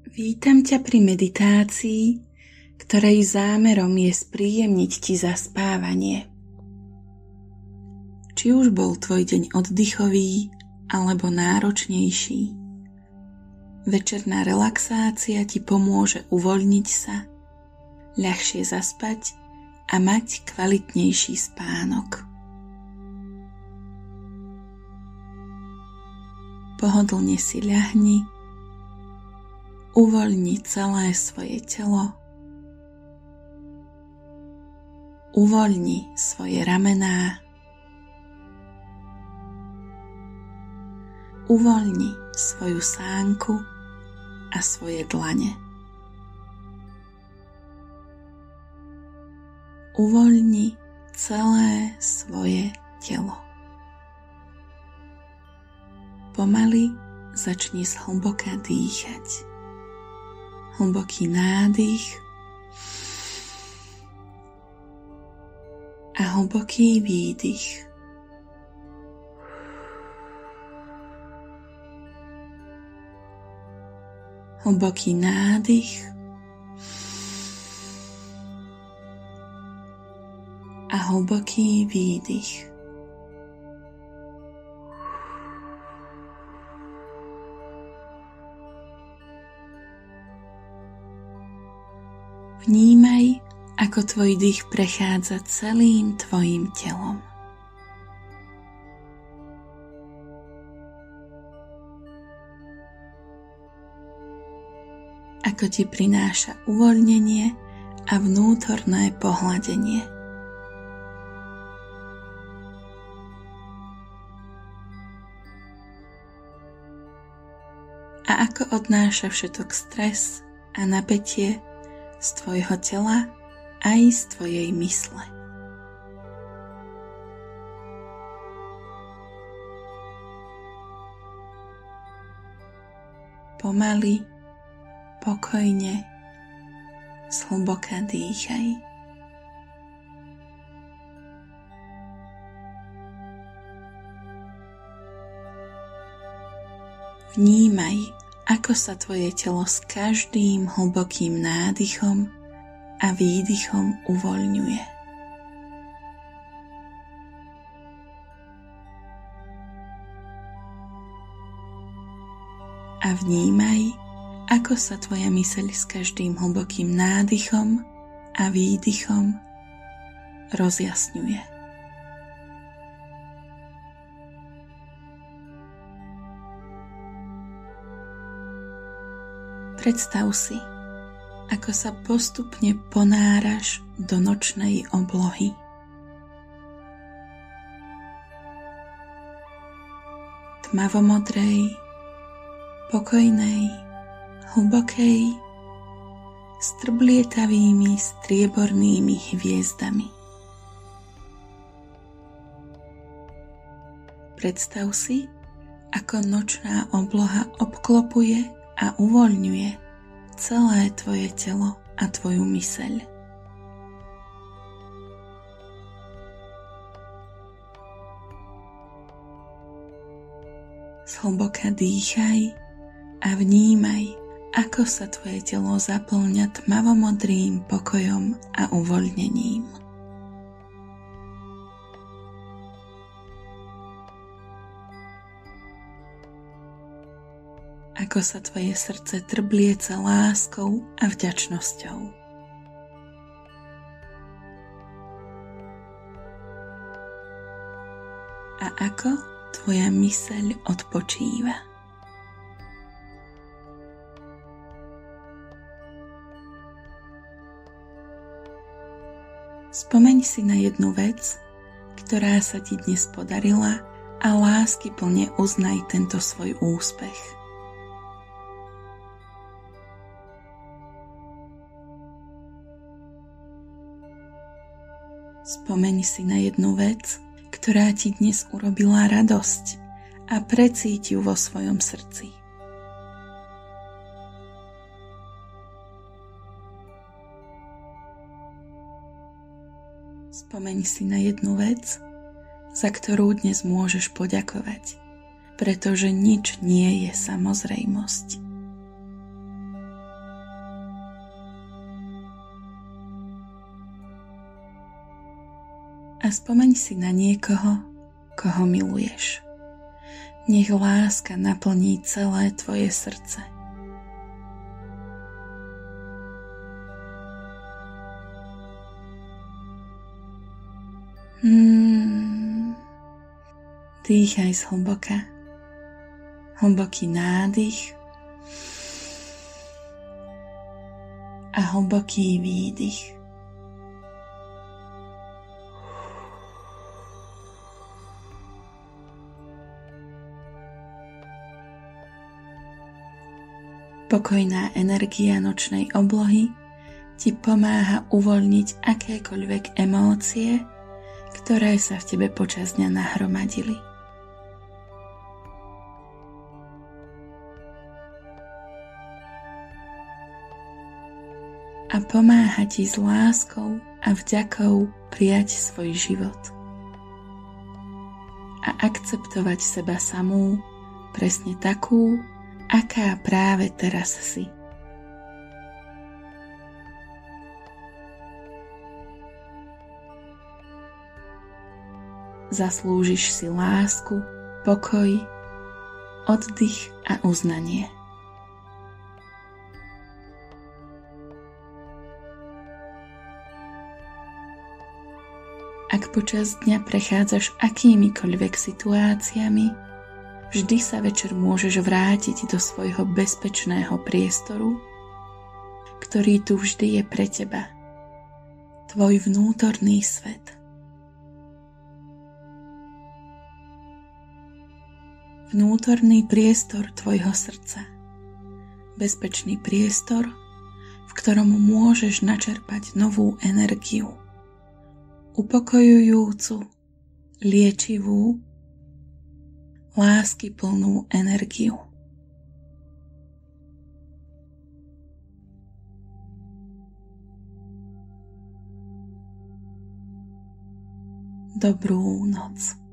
Vítam ťa pri meditácii, ktorej zámerom je spríjemniť ti zaspávanie. Či už bol tvoj deň oddychový alebo náročnejší, večerná relaxácia ti pomôže uvoľniť sa, ľahšie zaspať a mať kvalitnejší spánok. Pohodlne si ľahni, uvoľni celé svoje telo, uvoľni svoje ramená, uvoľni svoju sánku a svoje dlane. Uvoľni celé svoje telo. Pomaly začni zhlboka dýchať. Hlboký nádych a hlboký výdych. Hlboký nádych a hlboký výdych. Vnímaj, ako tvoj dých prechádza celým tvojim telom. Ako ti prináša uvoľnenie a vnútorné pohľadenie. A ako odnáša všetok stres a napätie z tvojho tela aj z tvojej mysle. Pomaly, pokojne, zhlboka dýchaj. Vnímaj, ako sa tvoje telo s každým hlbokým nádychom a výdychom uvoľňuje. A vnímaj, ako sa tvoja myseľ s každým hlbokým nádychom a výdychom rozjasňuje. Predstav si, ako sa postupne ponáraš do nočnej oblohy. Tmavomodrej, pokojnej, hlbokej, s trblietavými striebornými hviezdami. Predstav si, ako nočná obloha obklopuje a uvoľňuje celé tvoje telo a tvoju myseľ. Zhlboka dýchaj a vnímaj, ako sa tvoje telo zaplňa tmavomodrým pokojom a uvoľnením. Ako sa tvoje srdce trblieca láskou a vďačnosťou. A ako tvoja myseľ odpočíva. Spomeň si na jednu vec, ktorá sa ti dnes podarila a láskyplne uznaj tento svoj úspech. Spomeň si na jednu vec, ktorá ti dnes urobila radosť a precíť ju vo svojom srdci. Spomeň si na jednu vec, za ktorú dnes môžeš poďakovať, pretože nič nie je samozrejmosť. a spomeň si na niekoho, koho miluješ. Nech láska naplní celé tvoje srdce. Dýchaj zhlboka. Hlboký nádych a hlboký výdych. Pokojná energia nočnej oblohy ti pomáha uvoľniť akékoľvek emócie, ktoré sa v tebe počas dňa nahromadili. A pomáha ti s láskou a vďakou prijať svoj život a akceptovať seba samú presne takú, aká práve teraz si. Zaslúžiš si lásku, pokoj, oddych a uznanie. Ak počas dňa prechádzaš akýmikoľvek situáciami, vždy sa večer môžeš vrátiť do svojho bezpečného priestoru, ktorý tu vždy je pre teba. Tvoj vnútorný svet. Vnútorný priestor tvojho srdca. Bezpečný priestor, v ktorom môžeš načerpať novú energiu. Upokojujúcu, liečivú, láskyplnú energiu. Dobrú noc.